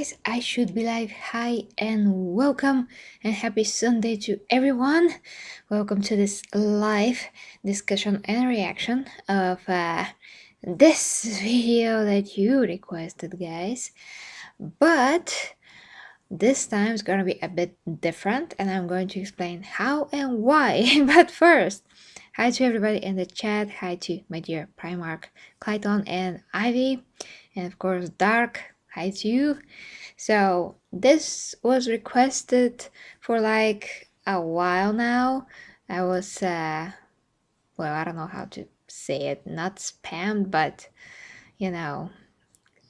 guys, I should be live. Hi and welcome and happy Sunday to everyone. Welcome to this live discussion and reaction of this video that you requested, guys. But this time is gonna be a bit different and I'm going to explain how and why. But first, hi to everybody in the chat. Hi to my dear Primarch, Clayton and Ivy, and of course Dark. Hi to you. So this was requested for like a while now. I was well, I don't know how to say it, not spammed, but you know,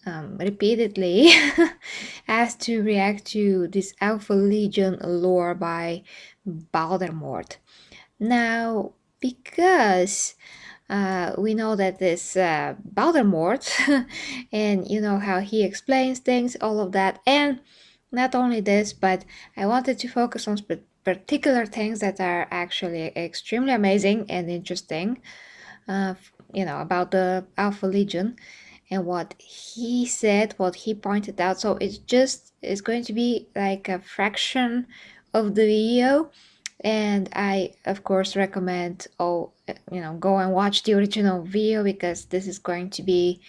repeatedly asked to react to this Alpha Legion lore by Baldermort. Now, because we know that this Baldermort and you know how he explains things, all of that, and not only this, but I wanted to focus on particular things that are actually extremely amazing and interesting, about the Alpha Legion and what he said, what he pointed out. So it's going to be like a fraction of the video, and I of course recommend go and watch the original video, because this is going to be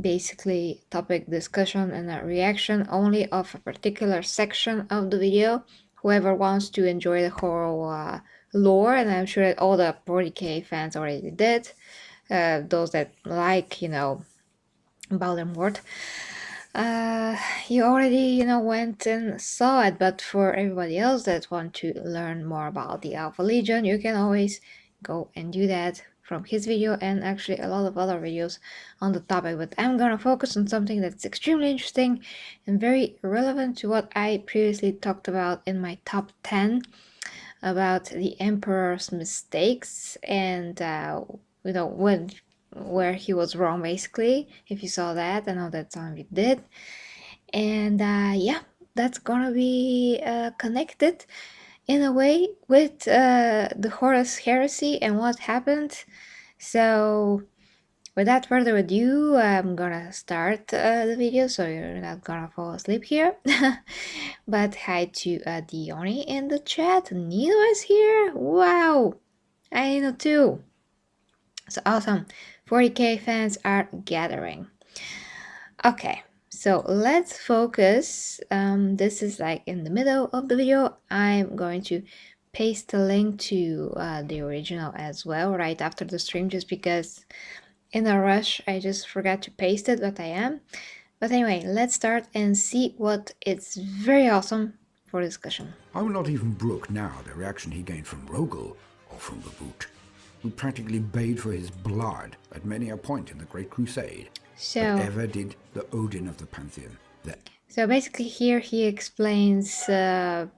basically topic discussion and a reaction only of a particular section of the video. Whoever wants to enjoy the whole lore, and I'm sure that all the 40k fans already did, those that like Baldermort, you already went and saw it. But for everybody else that want to learn more about the Alpha Legion, you can always go and do that from his video and actually a lot of other videos on the topic. But I'm gonna focus on something that's extremely interesting and very relevant to what I previously talked about in my top 10 about the Emperor's mistakes, and where he was wrong, basically. If you saw that, I know that some of you did. And yeah, that's gonna be connected in a way with the Horus heresy and what happened. So without further ado, I'm gonna start the video, so you're not gonna fall asleep here. But hi to Dione in the chat. Nino is here. Wow, I know too. So awesome. 40k fans are gathering. Okay, so let's focus. This is like in the middle of the video. I'm going to paste the link to the original as well right after the stream, just because in a rush I just forgot to paste it, but I am. But anyway, let's start and see what it's very awesome for discussion. I will not even brook now the reaction he gained from Rogel or from the Boot, who practically bayed for his blood at many a point in the Great Crusade, but ever did the Odin of the Pantheon. So basically here he explains a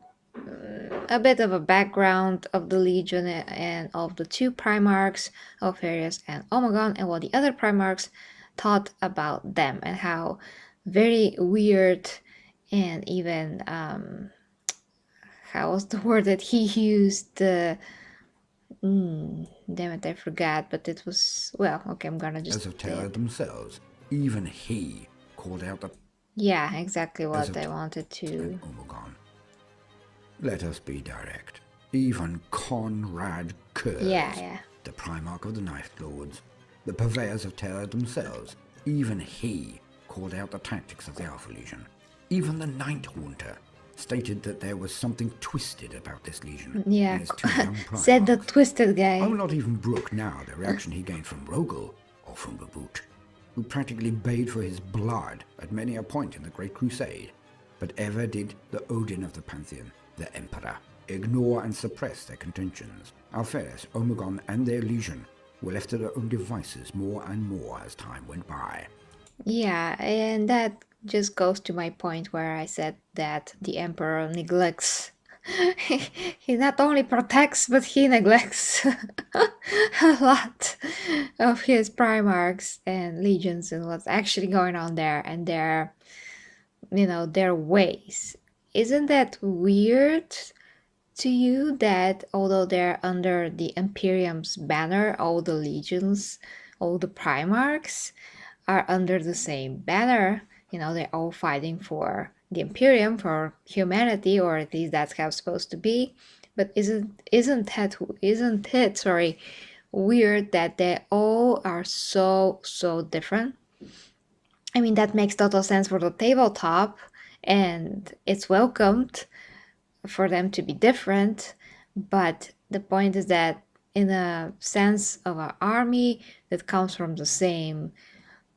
bit of a background of the Legion and of the two Primarchs, Alpharius and Omegon, and what the other Primarchs thought about them, and how very weird and even how was the word that he used? Damn it, I forgot, but it was, well, okay, I'm gonna just... As of terror themselves, even he called out the... Yeah, exactly what I wanted to... Omegon. Let us be direct. Even Conrad Kurz, the Primarch of the Night Lords, the purveyors of terror themselves, even he called out the tactics of the Alpha Legion. Even the Night Haunter stated that there was something twisted about this legion. Yeah, said the twisted guy. I will not even brook now the reaction he gained from Rogel or from the Boot, who practically bayed for his blood at many a point in the Great Crusade, but ever did the Odin of the Pantheon, the Emperor, ignore and suppress their contentions. Alpharius, Omegon, and their legion were left to their own devices more and more as time went by. Yeah, and that just goes to my point where I said that the Emperor neglects. He not only protects, but he neglects a lot of his Primarchs and legions and what's actually going on there, and their ways. Isn't that weird to you, that although they're under the Imperium's banner, all the legions, all the Primarchs are under the same banner, they're all fighting for the imperium, for humanity, or at least that's how it's supposed to be. But isn't it, sorry, weird that they all are so different? I mean, that makes total sense for the tabletop, and it's welcomed for them to be different. But the point is that, in a sense of an army that comes from the same,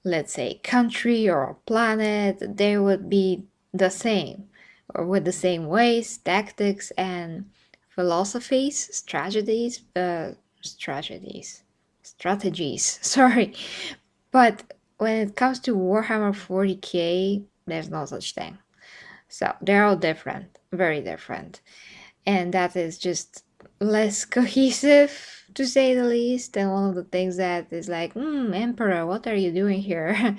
let's say, country or planet, they would be the same, or with the same ways, tactics, and philosophies, strategies. Sorry, but when it comes to Warhammer 40k, there's no such thing. So they're all different, very different. And that is just less cohesive, to say the least. And one of the things that is like, Emperor, what are you doing here?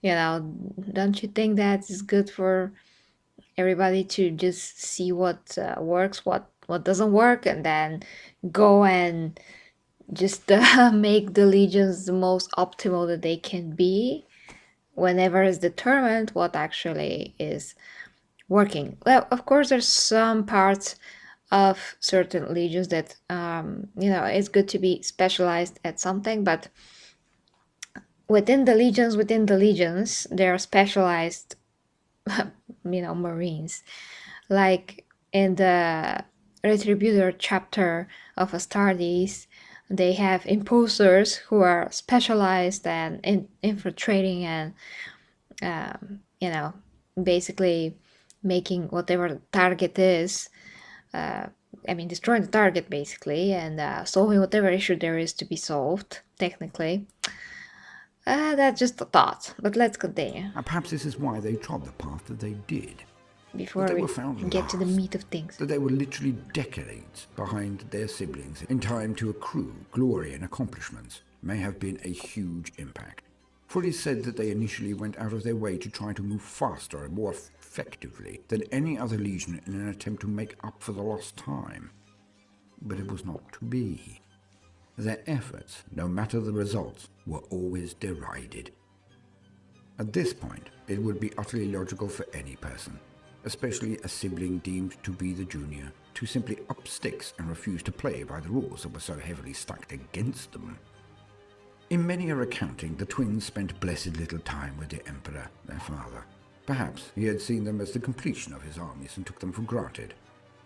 Don't you think that is good for everybody to just see what works, what doesn't work, and then go and just make the legions the most optimal that they can be, whenever it's determined what actually is working. Well, of course, there's some parts of certain legions that it's good to be specialized at something, but within the legions, there are specialized marines. Like in the Retributor chapter of Astartes, they have impulsors who are specialized and in infiltrating and basically making whatever the target is, destroying the target basically, and solving whatever issue there is to be solved, technically. That's just a thought, but let's continue Perhaps this is why they trod the path that they did. before That they we were found get to the last. meat of things. That they were literally decades behind their siblings in time to accrue glory and accomplishments may have been a huge impact. For it is said that they initially went out of their way to try to move faster and more effectively than any other legion in an attempt to make up for the lost time. But it was not to be. Their efforts, no matter the results, were always derided. At this point, it would be utterly logical for any person, especially a sibling deemed to be the junior, to simply up sticks and refuse to play by the rules that were so heavily stacked against them. In many a recounting, the twins spent blessed little time with the Emperor, their father. Perhaps he had seen them as the completion of his armies and took them for granted.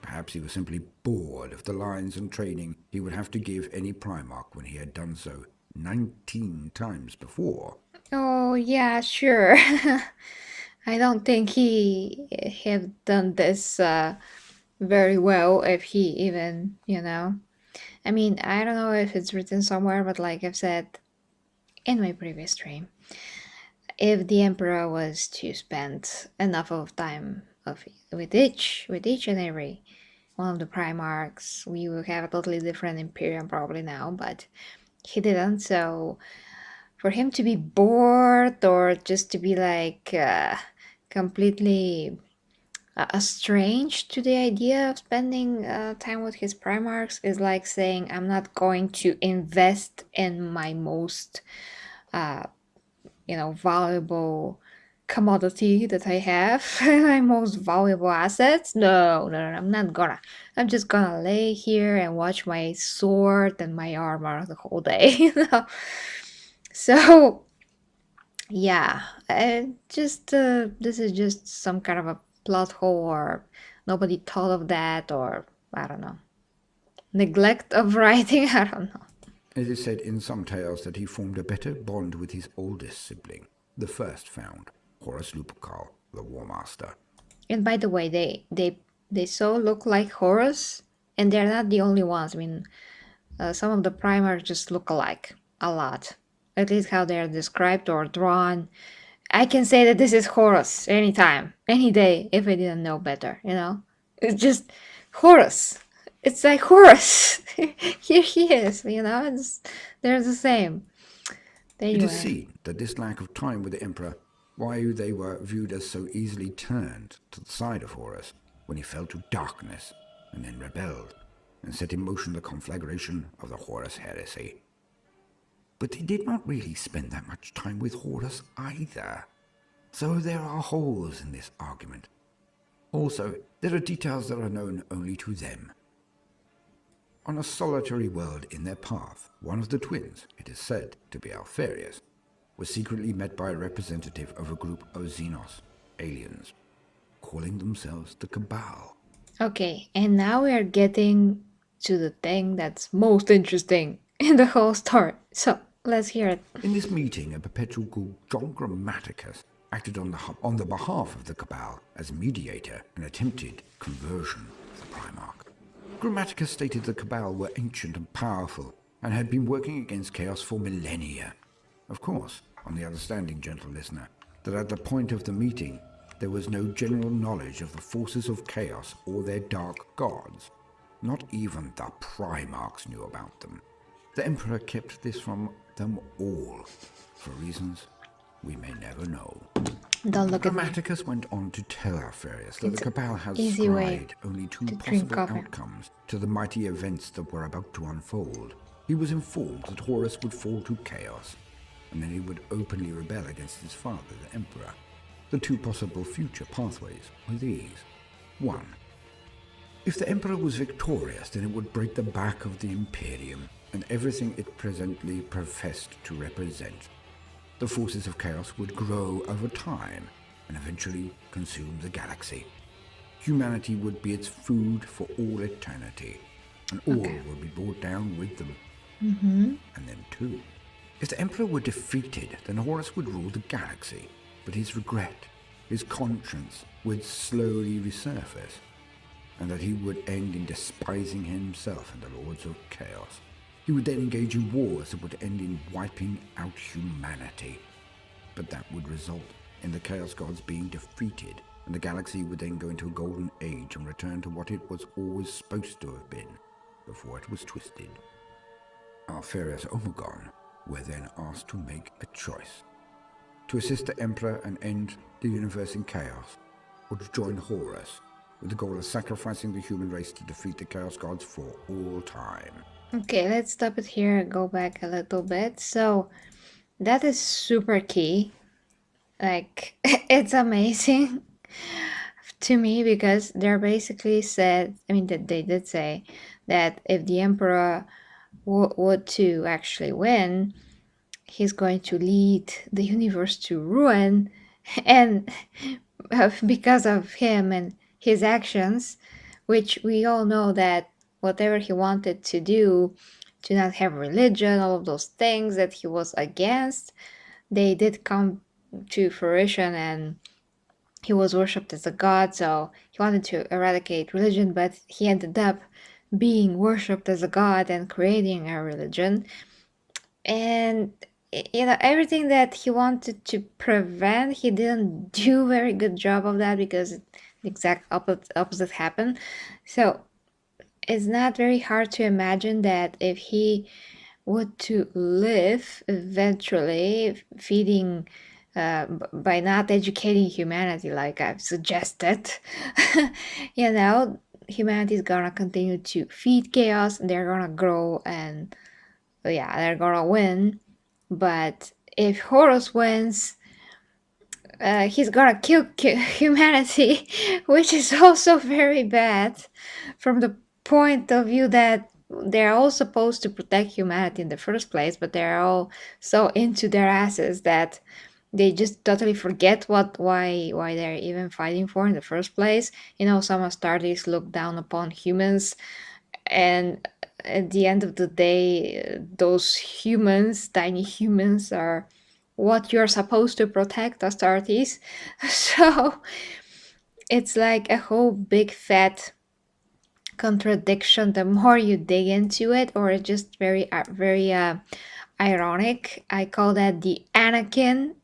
Perhaps he was simply bored of the lines and training he would have to give any Primarch when he had done so 19 times before. Oh yeah, sure. I don't think he have done this very well, if he even, I mean, I don't know if it's written somewhere, but like I've said in my previous stream, if the Emperor was to spend enough of time with each and every one of the Primarchs, we would have a totally different Imperium probably now, but he didn't. So for him to be bored, or just to be like completely estranged to the idea of spending time with his Primarchs, is like saying, I'm not going to invest in my most valuable commodity that I have, my most valuable assets. No, I'm not gonna. I'm just gonna lay here and watch my sword and my armor the whole day. So yeah, this is just some kind of a plot hole, or nobody thought of that, or I don't know, neglect of writing. I don't know. It is said in some tales that he formed a better bond with his oldest sibling, the first found, Horus Lupercal, the War Master. And by the way, they so look like Horus, and they're not the only ones. I mean, some of the Primarchs just look alike a lot. At least how they're described or drawn. I can say that this is Horus anytime, any day, if I didn't know better, It's just Horus. It's like Horus. Here he is, they're the same. It is Anyway. seen that this lack of time with the Emperor, why they were viewed as so easily turned to the side of Horus when he fell to darkness and then rebelled and set in motion the conflagration of the Horus heresy. But they did not really spend that much time with Horus either. So there are holes in this argument. Also, there are details that are known only to them. On a solitary world in their path, one of the twins, it is said to be Alpharius, was secretly met by a representative of a group of Xenos, aliens, calling themselves the Cabal. Okay, and now we are getting to the thing that's most interesting in the whole story. So let's hear it. In this meeting, a perpetual called John Grammaticus acted on the behalf of the Cabal as mediator and attempted conversion of the Primarch. Grammaticus stated the Cabal were ancient and powerful and had been working against chaos for millennia. Of course, on the understanding, gentle listener, that at the point of the meeting there was no general knowledge of the forces of chaos or their dark gods. Not even the Primarchs knew about them. The Emperor kept this from them all, for reasons we may never know. Don't look at me. Grammaticus went on to tell Alpharius that It's the Cabal had easy way scribed only two to drink possible coffee. outcomes to the mighty events that were about to unfold. He was informed that Horus would fall to chaos, and then he would openly rebel against his father, the Emperor. The two possible future pathways were these. 1. If the Emperor was victorious, then it would break the back of the imperium and everything it presently professed to represent. The forces of chaos would grow over time and eventually consume the galaxy. Humanity would be its food for all eternity, and all would be brought down with them. And then 2. If the Emperor were defeated, then Horus would rule the galaxy, but his regret, his conscience would slowly resurface, and that he would end in despising himself and the Lords of Chaos. He would then engage in wars that would end in wiping out humanity. But that would result in the Chaos Gods being defeated, and the galaxy would then go into a golden age and return to what it was always supposed to have been, before it was twisted. Alpharius Omegon were then asked to make a choice: to assist the Emperor and end the universe in chaos, or to join Horus, with the goal of sacrificing the human race to defeat the Chaos Gods for all time. Okay, let's stop it here and go back a little bit. So that is super key. Like, it's amazing to me because they're basically said, I mean, that they did say that if the Emperor were to actually win, he's going to lead the universe to ruin, and because of him and his actions, which we all know that whatever he wanted to do, to not have religion, all of those things that he was against, they did come to fruition, and he was worshipped as a god. So he wanted to eradicate religion, but he ended up being worshipped as a god and creating a religion. And everything that he wanted to prevent, he didn't do a very good job of that, because the exact opposite happened. So it's not very hard to imagine that if he were to live eventually, feeding by not educating humanity like I've suggested, humanity is gonna continue to feed chaos, and they're gonna grow, and they're gonna win. But if Horus wins, he's gonna kill humanity, which is also very bad from the point of view that they're all supposed to protect humanity in the first place, but they're all so into their asses that they just totally forget why they're even fighting for in the first place. Some Astartes look down upon humans, and at the end of the day, those humans, tiny humans, are what you're supposed to protect, Astartes. So it's like a whole big fat contradiction the more you dig into it, or it's just very ironic. I call that the Anakin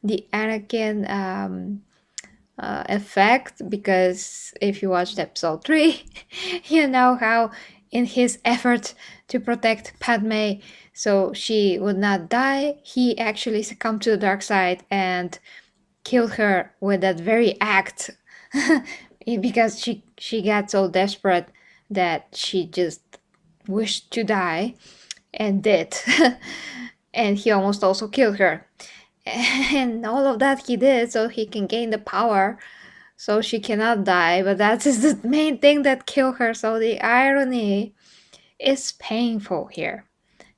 the Anakin effect, because if you watched episode 3, you know how in his effort to protect Padme so she would not die, he actually succumbed to the dark side and killed her with that very act because she got so desperate that she just wished to die, and did. And he almost also killed her. And all of that he did so he can gain the power so she cannot die, but that is the main thing that killed her. So the irony is painful here.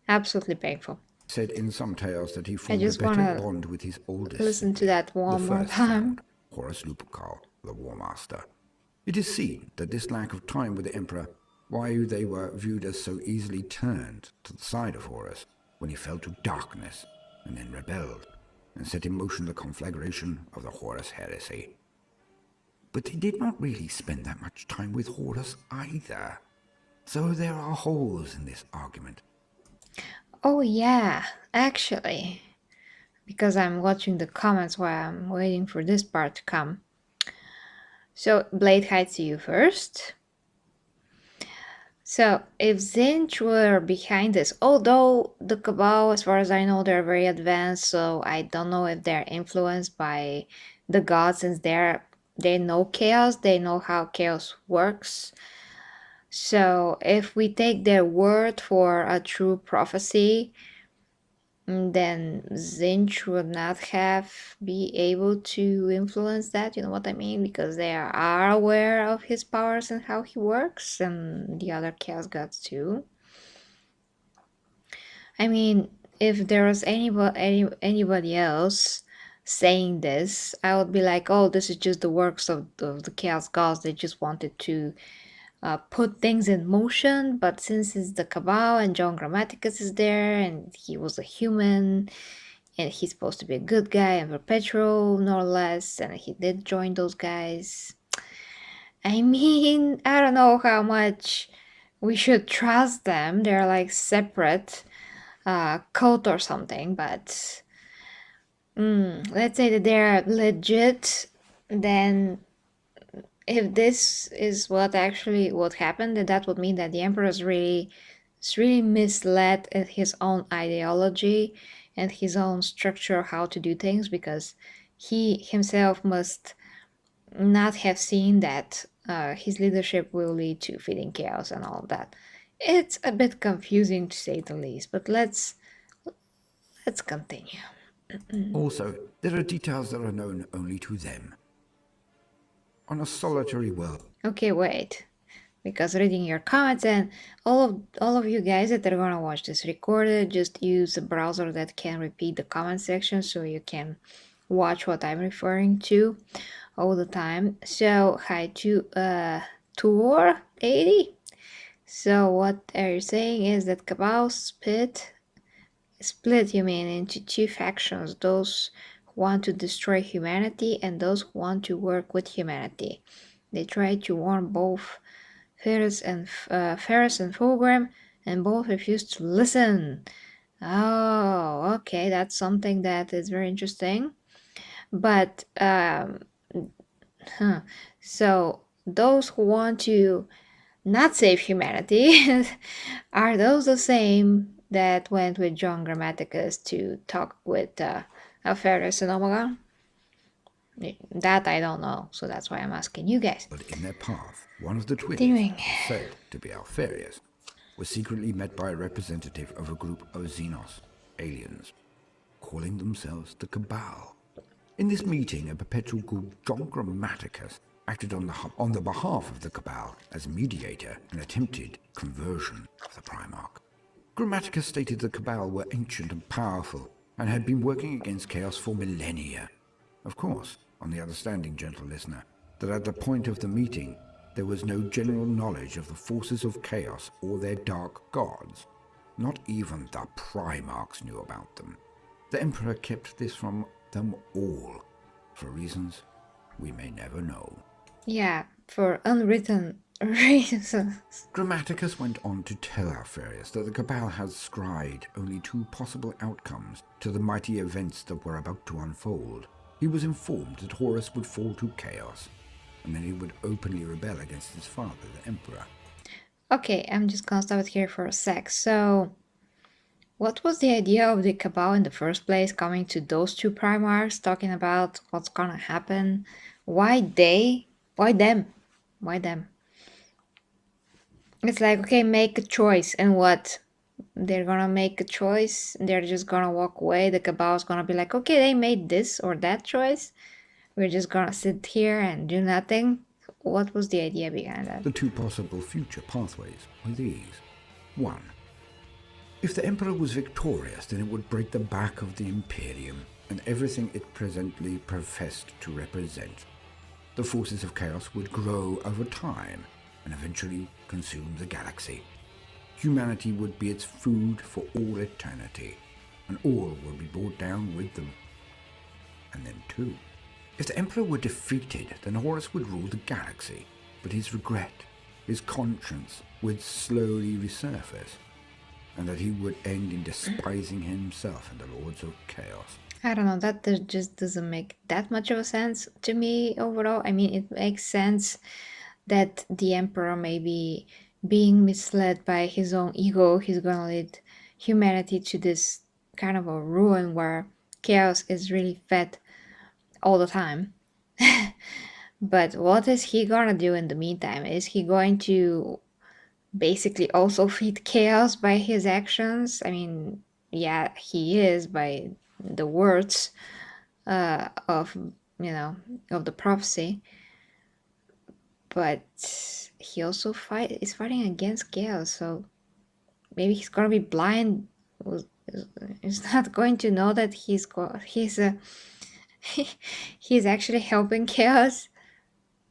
Absolutely painful. Said in some tales that he I formed a just better want to bond with his oldest listen to sibling, that the one more first time. found, Horus Lupercal, the War Master. It is seen that this lack of time with the Emperor, why they were viewed as so easily turned to the side of Horus when he fell to darkness and then rebelled and set in motion the conflagration of the Horus heresy. But they did not really spend that much time with Horus either. So there are holes in this argument. Oh, yeah, actually, because I'm watching the comments while I'm waiting for this part to come. So, Blade hides you first. So, if Zinch were behind this, although the Cabal, as far as I know, they're very advanced, so I don't know if they're influenced by the gods since they know chaos, they know how chaos works. So, if we take their word for a true prophecy, then Zinch would not have be able to influence that, you know what I mean? Because they are aware of his powers and how he works, and the other Chaos Gods too. I mean, if there was anybody else saying this, I would be like, oh, this is just the works of the Chaos Gods. They just wanted to put things in motion, but since it's the Cabal and John Grammaticus is there and he was a human and he's supposed to be a good guy and perpetual, no less, and he did join those guys. I mean, I don't know how much we should trust them. They're like separate cult or something, but let's say that they're legit, then if this is what happened, then that would mean that the emperor is really misled in his own ideology and his own structure how to do things, because he himself must not have seen that his leadership will lead to feeding chaos and all of that. It's a bit confusing to say the least, but let's continue. Also, there are details that are known only to them. On a solitary world. Okay, wait. Because reading your comments and all of you guys that are gonna watch this recorded, just use a browser that can repeat the comment section so you can watch what I'm referring to all the time. So hi to Tour 80. So what are you saying is that Cabal split you mean into two factions, those who want to destroy humanity and those who want to work with humanity. They tried to warn both Ferris and Fulgrim, and both refused to listen. Oh, okay, that's something that is very interesting. But so those who want to not save humanity are those the same that went with John Grammaticus to talk with Alpharius and Omegon? That I don't know, so that's why I'm asking you guys. But in their path, one of the twins, Continuing. said to be Alpharius, was secretly met by a representative of a group of Xenos, aliens, calling themselves the Cabal. In this meeting, a perpetual called John Grammaticus acted on the behalf of the Cabal as mediator and attempted conversion of the Primarch. Grammaticus stated the Cabal were ancient and powerful and had been working against chaos for millennia. Of course, on the understanding, gentle listener, that at the point of the meeting there was no general knowledge of the forces of chaos or their dark gods. Not even the Primarchs knew about them. The Emperor kept this from them all, for reasons we may never know. Yeah, for unwritten reasons. Grammaticus went on to tell Alpharius that the Cabal had scryed only two possible outcomes to the mighty events that were about to unfold. He was informed that Horus would fall to chaos, and then he would openly rebel against his father, the Emperor. Okay, I'm just gonna stop it here for a sec. So, what was the idea of the Cabal in the first place, coming to those two Primarchs, talking about what's gonna happen? Why they? Why them? Why them? It's like, okay, make a choice, and what? they're gonna make a choice, they're just gonna walk away. The Cabal's gonna be like, okay, they made this or that choice. We're just gonna sit here and do nothing. What was the idea behind that? The two possible future pathways were these. 1. If the Emperor was victorious, then it would break the back of the Imperium and everything it presently professed to represent. The forces of chaos would grow over time and eventually consume the galaxy. Humanity would be its food for all eternity, and all would be brought down with them. And then 2. If the Emperor were defeated, then Horus would rule the galaxy, but his regret, his conscience would slowly resurface, and that he would end in despising himself and the Lords of Chaos. I don't know, that just doesn't make that much of a sense to me overall. I mean, it makes sense that the Emperor may be being misled by his own ego. He's gonna lead humanity to this kind of a ruin where chaos is really fed all the time. But what is he gonna do in the meantime? Is he going to basically also feed chaos by his actions? I mean, yeah, he is by the words of of the prophecy, but he also is fighting against chaos. So maybe he's gonna be blind. He's not going to know that he's actually helping chaos.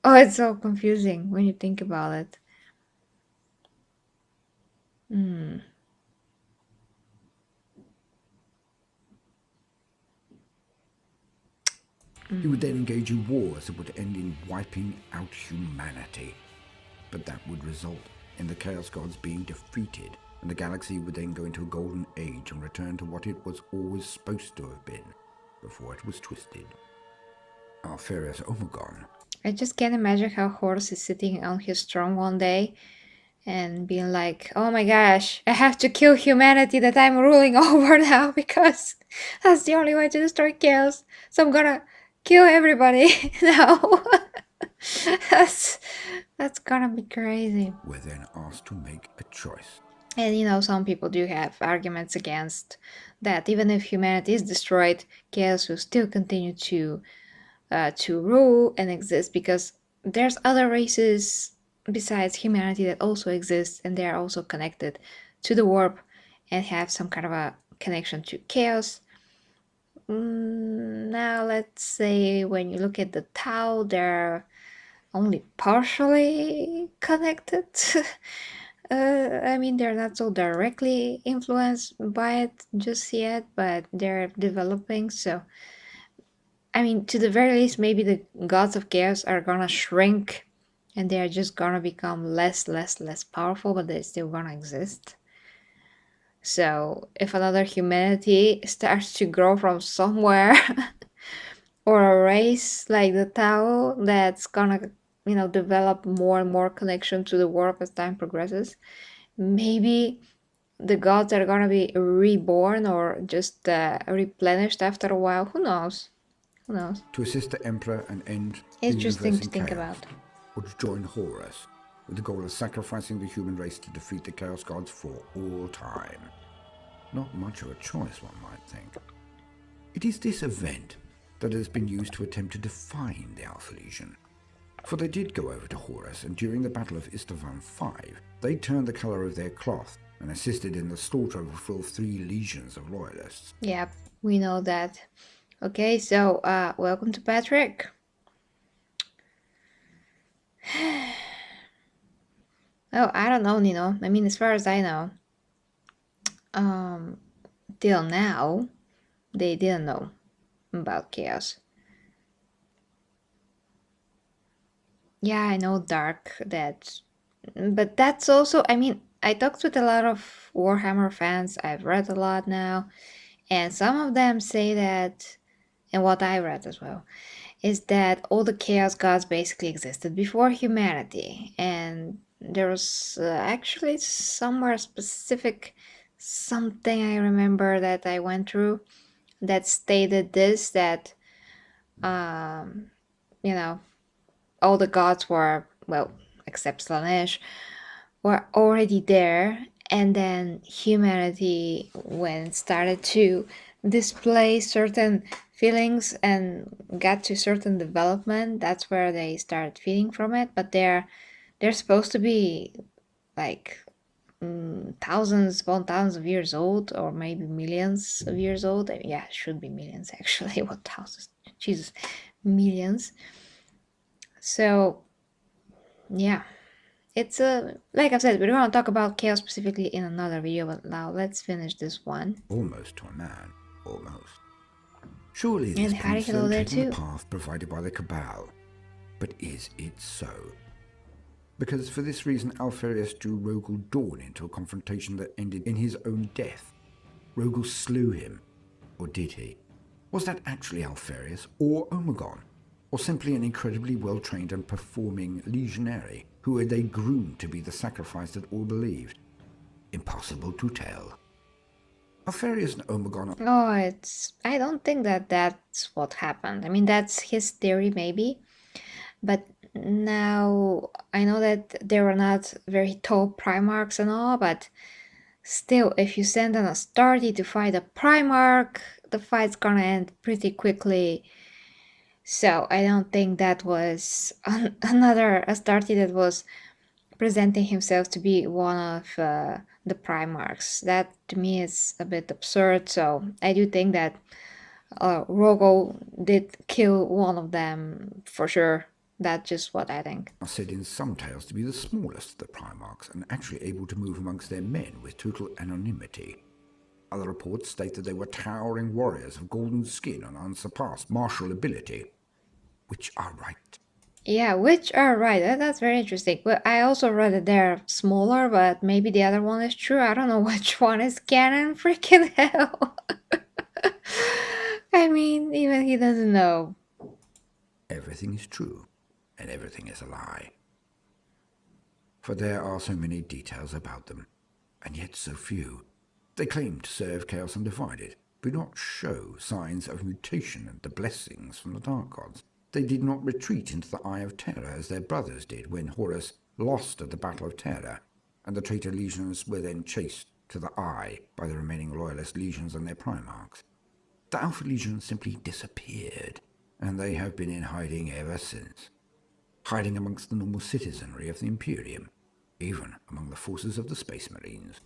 Oh, it's so confusing when you think about it. Hmm. He would then engage in wars that would end in wiping out humanity. But that would result in the Chaos Gods being defeated, and the galaxy would then go into a golden age and return to what it was always supposed to have been, before it was twisted. Alpharius Omegon. I just can't imagine how Horus is sitting on his throne one day and being like, oh my gosh, I have to kill humanity that I'm ruling over now because that's the only way to destroy chaos. So I'm gonna kill everybody now. that's gonna be crazy. Were then asked to make a choice. And some people do have arguments against that. Even if humanity is destroyed, chaos will still continue to rule and exist because there's other races besides humanity that also exist, and they are also connected to the warp and have some kind of a connection to chaos. Now, let's say when you look at the Tau, they're only partially connected. I mean, they're not so directly influenced by it just yet, but they're developing. So, I mean, to the very least, maybe the gods of chaos are gonna shrink and they're just gonna become less powerful, but they're still gonna exist. So, if another humanity starts to grow from somewhere, or a race like the Tao that's gonna, develop more and more connection to the world as time progresses, maybe the gods are gonna be reborn or just replenished after a while. Who knows? Who knows? To assist the Emperor and end the Interesting universe to in think chaos, about. or to join Horus, with the goal of sacrificing the human race to defeat the Chaos Gods for all time. Not much of a choice, one might think. It is this event that has been used to attempt to define the Alpha Legion. For they did go over to Horus, and during the Battle of Istvaan V, they turned the colour of their cloth and assisted in the slaughter of a full 3 legions of loyalists. Yep, we know that. Okay, so welcome to Patrick. Oh, I don't know, Nino. I mean, as far as I know, till now, they didn't know about chaos. Yeah, I know Dark, but that's also, I mean, I talked with a lot of Warhammer fans. I've read a lot now, and some of them say that, and what I read as well, is that all the chaos gods basically existed before humanity, and there was actually somewhere specific something I remember that I went through that stated this, that you know all the gods were, well, except Slanesh, were already there, and then humanity, when it started to display certain feelings and got to certain development, that's where they started feeding from it. But they're supposed to be like thousands upon thousands of years old, or maybe millions of years old. Yeah, it should be millions actually. What thousands? Jesus, millions. So yeah, it's a, like I've said, we're gonna talk about chaos specifically in another video, but now let's finish this one. Almost to a man. Almost. Surely this And Harry, points to hello them there taking the too. path provided by the Cabal. But is it so? Because for this reason Alpharius drew Rogel Dawn into a confrontation that ended in his own death. Rogel slew him. Or did he? Was that actually Alpharius or Omegon? Or simply an incredibly well-trained and performing legionary who had they groomed to be the sacrifice that all believed? Impossible to tell. Alpharius and Omegon are Oh, I don't think that that's what happened. I mean, that's his theory, maybe. But now I know that they were not very tall Primarchs and all, but still, if you send an Astarte to fight a Primarch, the fight's gonna end pretty quickly. So I don't think that was another Astarte that was presenting himself to be one of the Primarchs. That to me is a bit absurd. So I do think that Rogo did kill one of them for sure. That's just what I think. said in some tales to be the smallest of the Primarchs and actually able to move amongst their men with total anonymity. Other reports state that they were towering warriors of golden skin and unsurpassed martial ability. Which are right? Yeah, which are right. That's very interesting. But I also read that they're smaller, but maybe the other one is true. I don't know which one is canon. Freaking hell. I mean, even he doesn't know. Everything is true, and everything is a lie. For there are so many details about them, and yet so few. They claim to serve Chaos Undivided, but do not show signs of mutation and the blessings from the Dark Gods. They did not retreat into the Eye of Terror as their brothers did when Horus lost at the Battle of Terror, and the traitor legions were then chased to the Eye by the remaining loyalist legions and their Primarchs. The Alpha Legion simply disappeared, and they have been in hiding ever since. Hiding amongst the normal citizenry of the Imperium, even among the forces of the Space Marines.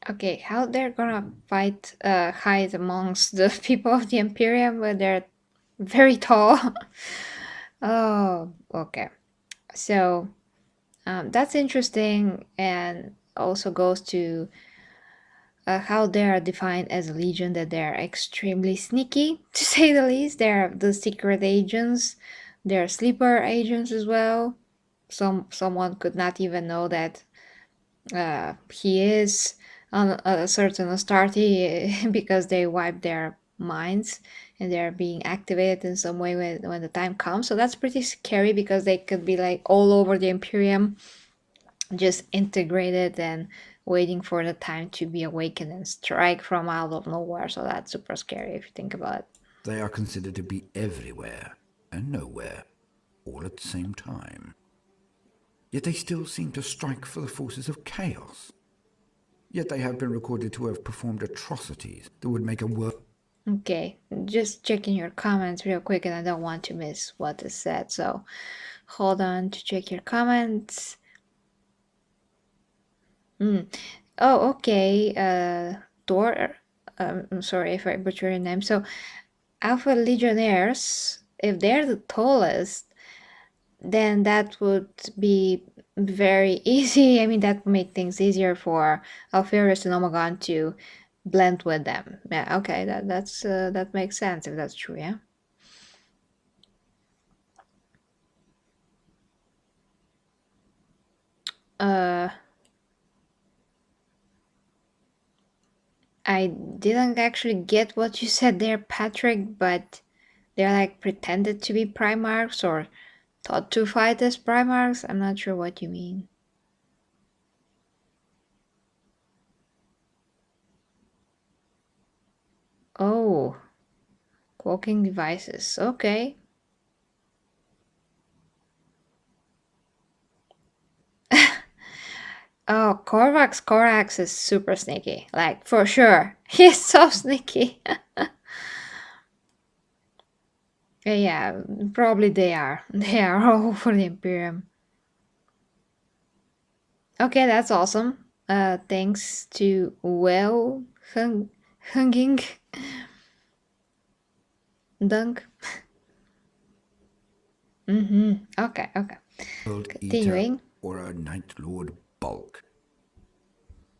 Okay, how they're gonna hide amongst the people of the Imperium when they're very tall? Oh, okay. So, that's interesting, and also goes to how they are defined as a legion, that they're extremely sneaky, to say the least. They're the secret agents, they're sleeper agents as well. Someone could not even know that he is on a certain Astarte because they wipe their minds and they're being activated in some way when the time comes. So that's pretty scary because they could be like all over the Imperium, just integrated and waiting for the time to be awakened and strike from out of nowhere. So that's super scary if you think about it. They are considered to be everywhere and nowhere, all at the same time. Yet they still seem to strike for the forces of chaos. Yet they have been recorded to have performed atrocities that would make a world. Okay, just checking your comments real quick, and I don't want to miss what is said. So hold on to check your comments. Oh, okay. Dor. I'm sorry if I butcher your name. So, Alpha Legionnaires, if they're the tallest, then that would be very easy. I mean, that would make things easier for Alpharius and Omegon to blend with them. Yeah, okay, that makes sense if that's true. Yeah. Uh, I didn't actually get what you said there, Patrick, but they're like pretended to be Primarchs or taught to fight as Primarchs. I'm not sure what you mean. Oh, cloaking devices. Okay. Oh, Korax is super sneaky. Like, for sure. He's so sneaky. Yeah, probably they are. They are all for the Imperium. Okay, that's awesome. Thanks to Hunging Dunk. Okay, okay. World Eater, Continuing. or a Night Lord bulk.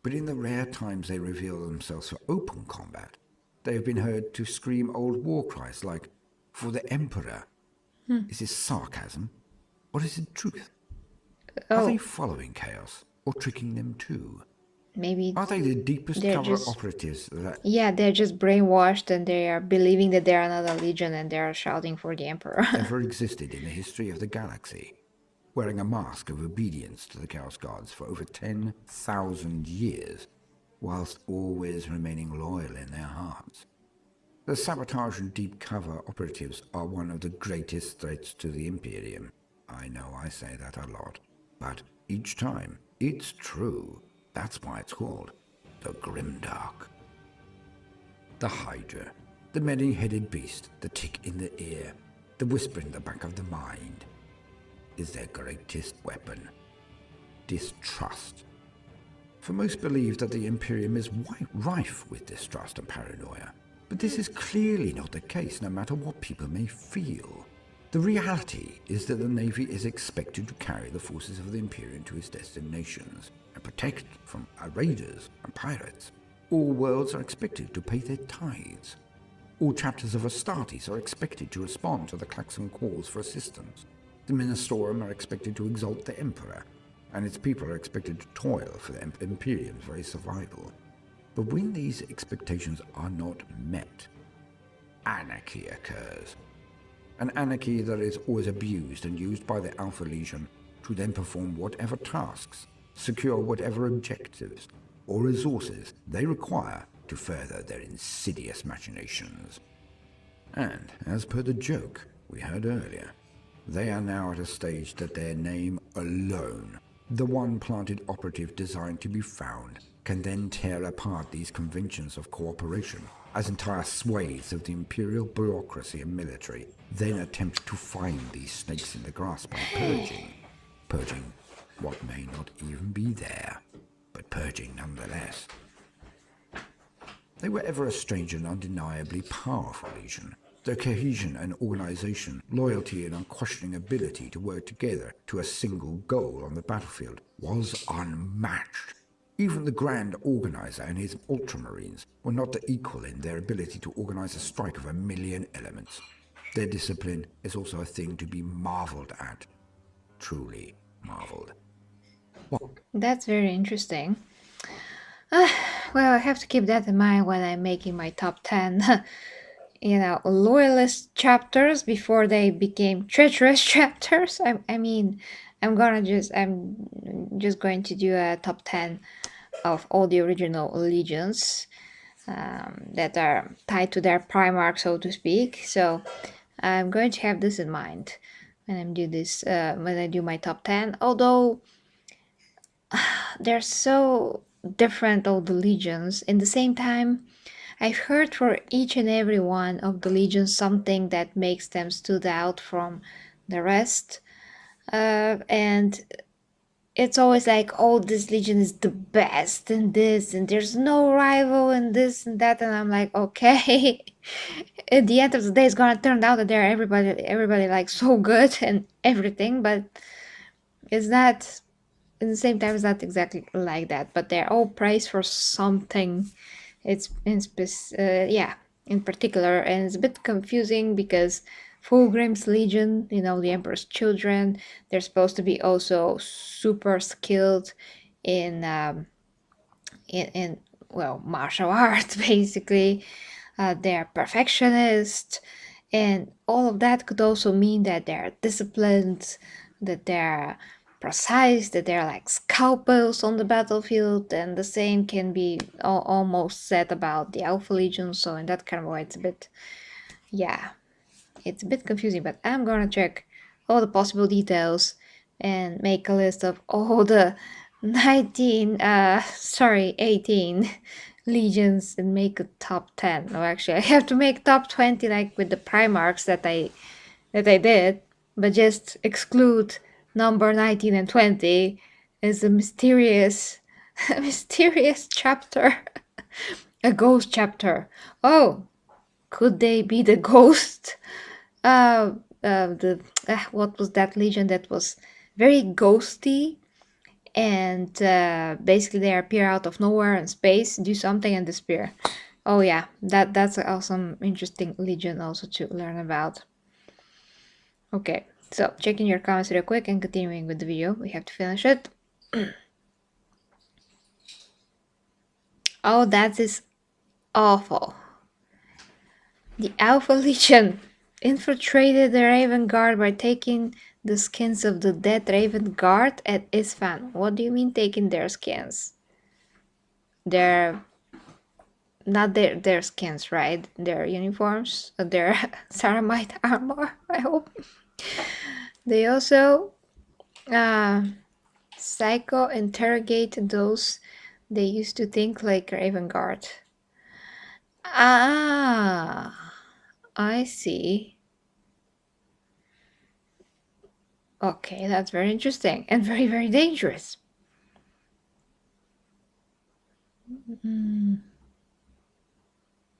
But in the rare times they reveal themselves for open combat, they have been heard to scream old war cries like, "For the Emperor." Is this sarcasm? Or is it truth? Are they Oh, following chaos, or tricking them too? maybe Are they the deepest they're cover just, operatives that yeah, they're just brainwashed and they are believing that they're another legion and they're shouting for the Emperor. ever existed in the history of the galaxy, wearing a mask of obedience to the Chaos Gods for over 10,000 years, whilst always remaining loyal in their hearts? The sabotage and deep cover operatives are one of the greatest threats to the Imperium. I know I say that a lot, but each time it's true. That's why it's called the Grimdark. The Hydra, the many-headed beast, the tick in the ear, the whisper in the back of the mind, is their greatest weapon: distrust. For most believe that the Imperium is rife with distrust and paranoia, but this is clearly not the case, no matter what people may feel. The reality is that the Navy is expected to carry the forces of the Imperium to its destinations and protect from raiders and pirates. All worlds are expected to pay their tithes. All chapters of Astartes are expected to respond to the klaxon calls for assistance. The Ministorum are expected to exalt the Emperor, and its people are expected to toil for the Imperium's very survival. But when these expectations are not met, anarchy occurs. An anarchy that is always abused and used by the Alpha Legion to then perform whatever tasks, secure whatever objectives or resources they require to further their insidious machinations. And, as per the joke we heard earlier, they are now at a stage that their name alone, the one planted operative designed to be found, can then tear apart these conventions of cooperation, as entire swathes of the imperial bureaucracy and military then attempt to find these snakes in the grass by purging what may not even be there, but purging nonetheless. They were ever a strange and undeniably powerful legion. Their cohesion and organization, loyalty and unquestioning ability to work together to a single goal on the battlefield was unmatched. Even the Grand Organizer and his Ultramarines were not the equal in their ability to organize a strike of 1,000,000 elements. Their discipline is also a thing to be marveled at. Truly marveled. That's very interesting. Well, I have to keep that in mind when I'm making my top 10, loyalist chapters before they became treacherous chapters. I mean, I'm just going to do a top 10 of all the original legions that are tied to their Primarch, so to speak. So I'm going to have this in mind when I do my top 10. Although they're so different, all the legions. In the same time, I've heard for each and every one of the legions something that makes them stood out from the rest. And it's always like, oh, this legion is the best in this, and there's no rival in this and that. And I'm like, okay. At the end of the day, it's gonna turn out that they're everybody like so good and everything, but it's not. At the same time, it's not exactly like that. But they're all praised for something. It's in particular, and it's a bit confusing because Fulgrim's Legion, the Emperor's Children, they're supposed to be also super skilled in in well, martial arts basically. They're perfectionist, and all of that could also mean that they're disciplined, that they're precise, that they're like scalpels on the battlefield, and the same can be almost said about the Alpha Legion. So in that kind of way, yeah, it's a bit confusing, but I'm gonna check all the possible details and make a list of all the 19, sorry, 18 legions and make a top 10. No, actually, I have to make top 20 like with the Primarchs that I did, but just exclude number 19 and 20 is a mysterious mysterious chapter. A ghost chapter. Oh, could they be the ghost? The what was that legion that was very ghosty and basically they appear out of nowhere in space, do something and disappear. Oh yeah, that's an awesome, interesting legion also to learn about. Okay, so checking your comments real quick and continuing with the video. We have to finish it. Oh, that is awful. The Alpha Legion infiltrated the Raven Guard by taking the skins of the dead Raven Guard at Istvaan. What do you mean taking their skins? They're not their skins, right? Their uniforms, their ceramite armor, I hope. They also psycho interrogate those they used to think like Raven Guard. Ah, I see. Okay, that's very interesting and very, very dangerous.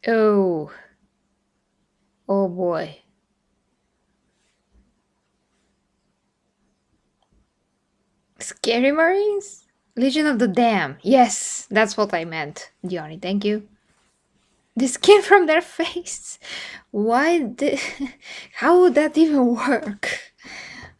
Oh, oh boy. Scary Marines? Legion of the Dam. Yes, that's what I meant. Diony, thank you. The skin from their face. Why did... How would that even work?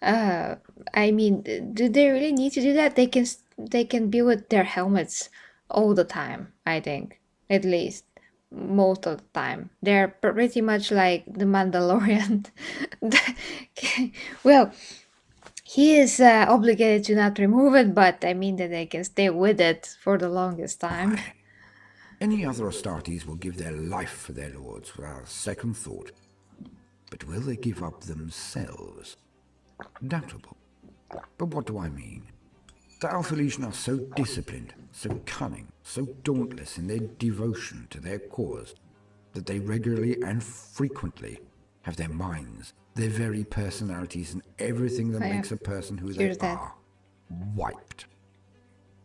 I mean, do they really need to do that? They can be with their helmets all the time, I think. At least most of the time. They're pretty much like the Mandalorian. Well, he is obligated to not remove it, but I mean that they can stay with it for the longest time. Any other Astartes will give their life for their lords without a second thought. But will they give up themselves? Doubtable. But what do I mean? The Alpha Legion are so disciplined, so cunning, so dauntless in their devotion to their cause, that they regularly and frequently have their minds, their very personalities, and everything that makes a person who they are wiped.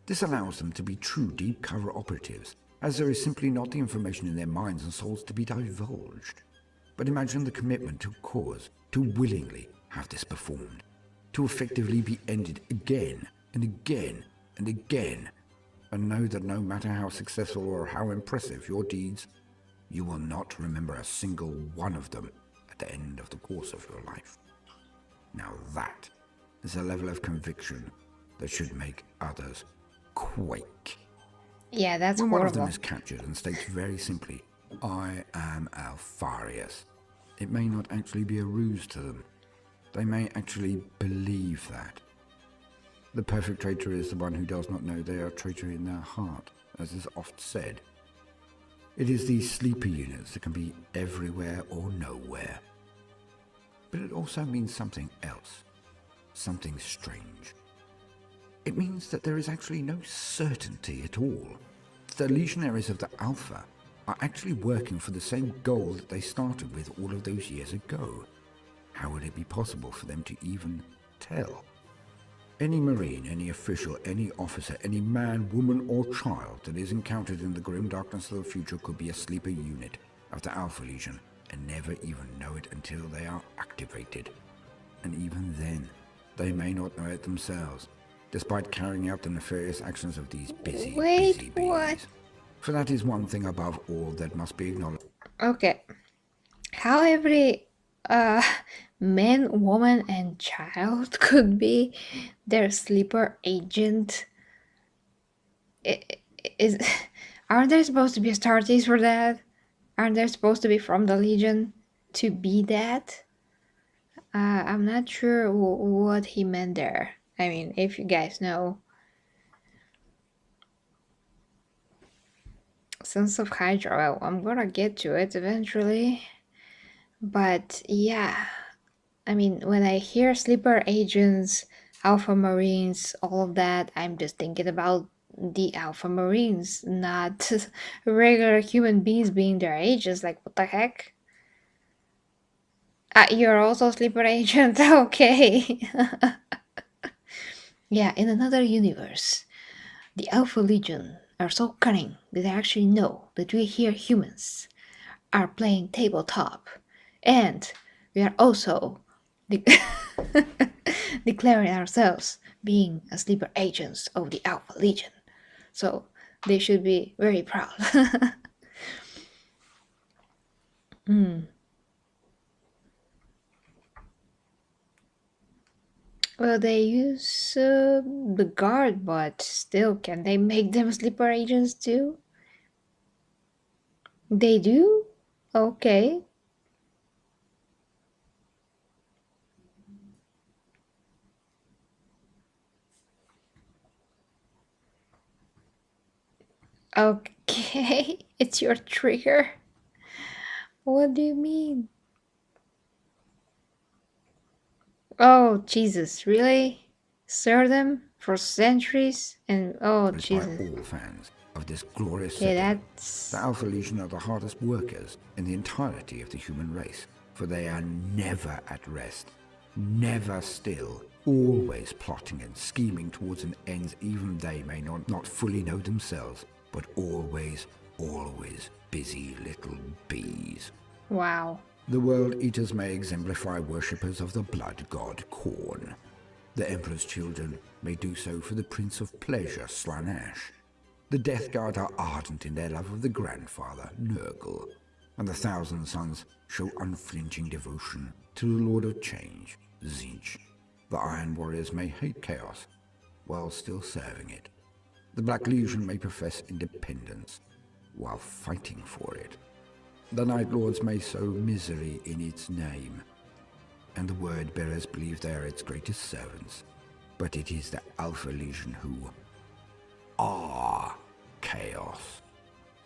This allows them to be true deep cover operatives, as there is simply not the information in their minds and souls to be divulged. But imagine the commitment to cause, to willingly have this performed, to effectively be ended again and again and again, and know that no matter how successful or how impressive your deeds, you will not remember a single one of them at the end of the course of your life. Now that is a level of conviction that should make others quake. Yeah, that's when horrible. One of them is captured and states very simply, "I am Alpharius," it may not actually be a ruse to them. They may actually believe that. The perfect traitor is the one who does not know they are a traitor in their heart, as is oft said. It is these sleeper units that can be everywhere or nowhere. But it also means something else, something strange. It means that there is actually no certainty at all. The legionaries of the Alpha are actually working for the same goal that they started with all of those years ago. How would it be possible for them to even tell? Any Marine, any official, any officer, any man, woman, or child that is encountered in the grim darkness of the future could be a sleeper unit of the Alpha Legion and never even know it until they are activated. And even then, they may not know it themselves, despite carrying out the nefarious actions of these busy bees. What? For that is one thing above all that must be acknowledged. Okay. How every man, woman, and child could be their sleeper agent? Aren't there supposed to be Astartes for that? Aren't they supposed to be from the Legion to be that? I'm not sure what he meant there. I mean, if you guys know. Sons of Hydra, well, I'm gonna get to it eventually. But yeah, I mean, when I hear sleeper agents, Alpha Marines, all of that. I'm just thinking about the Alpha Marines, not regular human beings being their agents. Like, what the heck? You're also a sleeper agent? Okay. Yeah, in another universe, the Alpha Legion are so cunning that they actually know that we here humans are playing tabletop. And we are also de- declaring ourselves being a sleeper agents of the Alpha Legion. So they should be very proud. Mm. Well, they use the guard, but still, can they make them sleeper agents too? They do? Okay. Okay. It's your trigger. What do you mean? Oh, Jesus, really? Serve them for centuries? And oh, But it's by Jesus. all fans of this glorious Okay, setting. The that's. Alpha Legion are the hardest workers in the entirety of the human race, for they are never at rest, never still, always plotting and scheming towards an end even they may not fully know themselves, but always, always busy little bees. Wow. The World Eaters may exemplify worshippers of the blood god Corn. The Emperor's children may do so for the Prince of Pleasure, Slaanesh. The Death Guard are ardent in their love of the grandfather, Nurgle, and the Thousand Sons show unflinching devotion to the Lord of Change, Tzeentch. The Iron Warriors may hate chaos while still serving it. The Black Legion may profess independence while fighting for it. The Night Lords may sow misery in its name, and the Word Bearers believe they are its greatest servants. But it is the Alpha Legion who are chaos.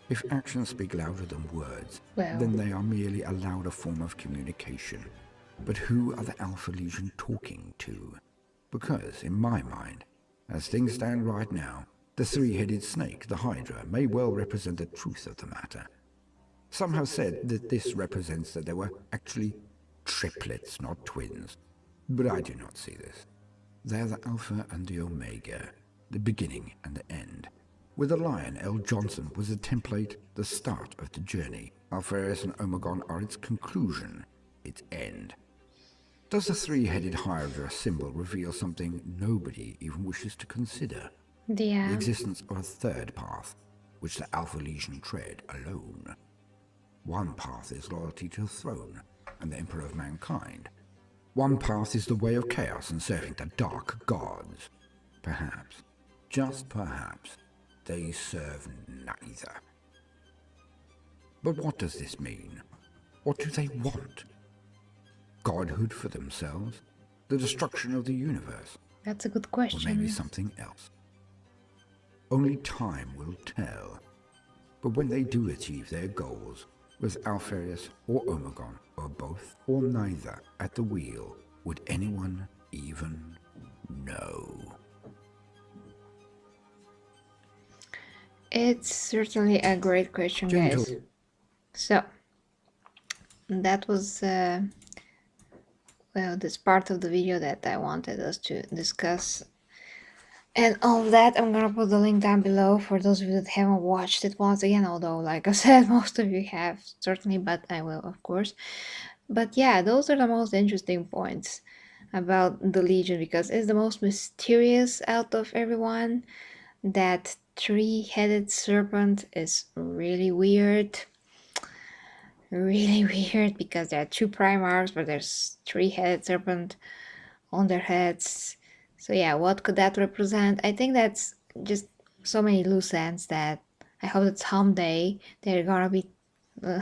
If actions speak louder than words, Well, then they are merely a louder form of communication. But who are the Alpha Legion talking to? Because, in my mind, as things stand right now, the three-headed snake, the Hydra, may well represent the truth of the matter. Some have said that this represents that there were actually triplets, not twins. But I do not see this. They are the Alpha and the Omega, the beginning and the end. With the lion, L. Johnson was the template, the start of the journey. Alpharius and Omegon are its conclusion, its end. Does the three-headed Hydra symbol reveal something nobody even wishes to consider? The yeah. existence of a third path, which the Alpha Legion tread alone. One path is loyalty to the throne and the Emperor of mankind. One path is the way of chaos and serving the dark gods. Perhaps, just perhaps, they serve neither. But what does this mean? What do they want? Godhood for themselves? The destruction of the universe? That's a good Or maybe question. something else? Only time will tell. But when they do achieve their goals, with Alpharius or Omegon, or both, or neither, at the wheel, would anyone even know? It's certainly a great question, Gentle. guys. So, that was, well, this part of the video that I wanted us to discuss. And all that, I'm gonna put the link down below for those of you that haven't watched it once again, although, like I said, most of you have, certainly, but I will, of course. But yeah, those are the most interesting points about the Legion, because it's the most mysterious out of everyone. That three-headed serpent is really weird. Really weird, because there are two Primarchs, but there's three-headed serpent on their heads. So yeah, what could that represent? I think that's just so many loose ends that I hope that someday they're gonna be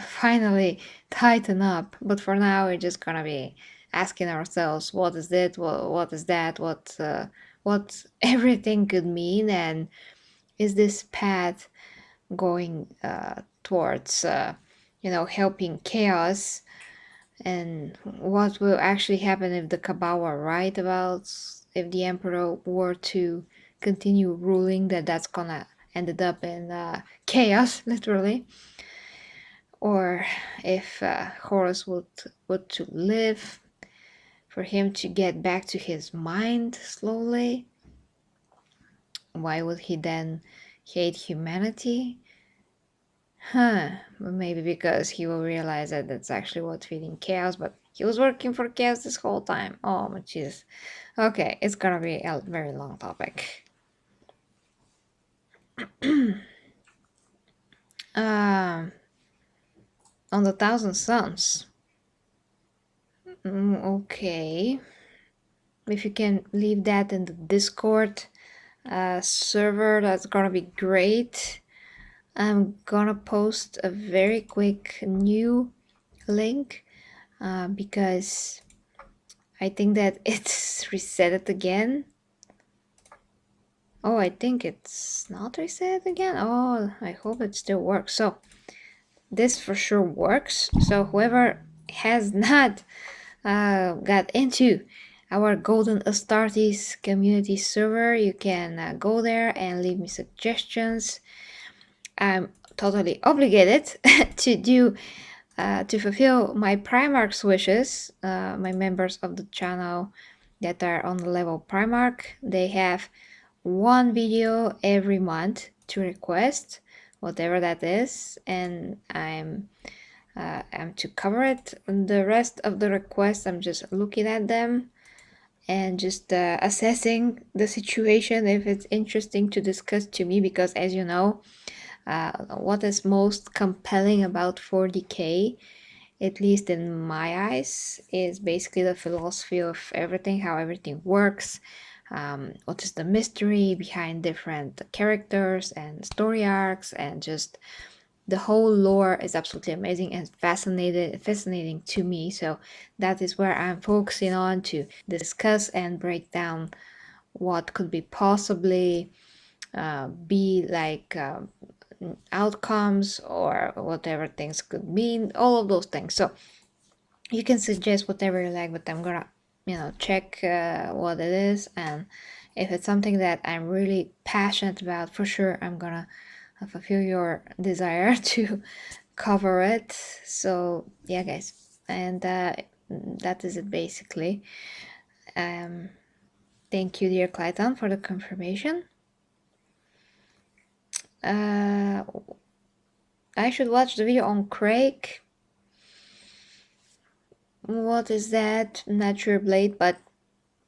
finally tighten up. But for now, we're just gonna be asking ourselves, what is it? What is that? What everything could mean, and is this path going towards helping chaos? And what will actually happen if the Cabal are right about if the emperor were to continue ruling, that's gonna ended up in chaos, literally. Or if Horus would to live, for him to get back to his mind slowly, why would he then hate humanity? Maybe because he will realize that that's actually what's feeding chaos, but he was working for chaos this whole time. Oh my Jesus. Okay, it's gonna be a very long topic. um, on the Thousand Suns. Okay. If you can leave that in the Discord server, that's gonna be great. I'm gonna post a very quick new link because I think that it's reset again. Oh, I think it's not reset again. Oh, I hope it still works. So this for sure works. So whoever has not got into our Golden Astartes community server, you can go there and leave me suggestions. I'm totally obligated to do to fulfill my Primarchs wishes. My members of the channel that are on the level Primarch, they have one video every month to request, whatever that is, and I'm to cover it. The rest of the requests, I'm just looking at them and just assessing the situation if it's interesting to discuss to me, because as you know, what is most compelling about 40k, at least in my eyes, is basically the philosophy of everything, how everything works, what is the mystery behind different characters and story arcs, and just the whole lore is absolutely amazing and fascinating to me. So that is where I'm focusing on to discuss and break down what could be possibly be like outcomes or whatever things could mean, all of those things. So you can suggest whatever you like, but I'm gonna check what it is, and if it's something that I'm really passionate about, for sure I'm gonna fulfill your desire to cover it. So yeah guys, and that is it basically. Thank you dear Clayton for the confirmation. I should watch the video on Craig. What is that? Not sure, Blade, but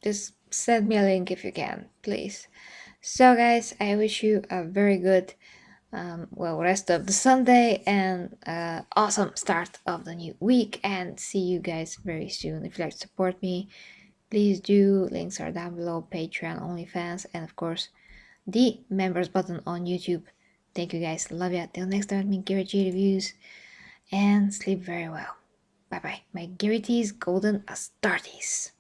just send me a link if you can, please. So guys, I wish you a very good rest of the Sunday and awesome start of the new week, and see you guys very soon. If you'd like to support me, please do. Links are down below: Patreon, OnlyFans, and of course the members button on YouTube. Thank you guys, love ya. Till next time, me Gary G reviews, and sleep very well. Bye bye, my Gary T's Golden Astartes.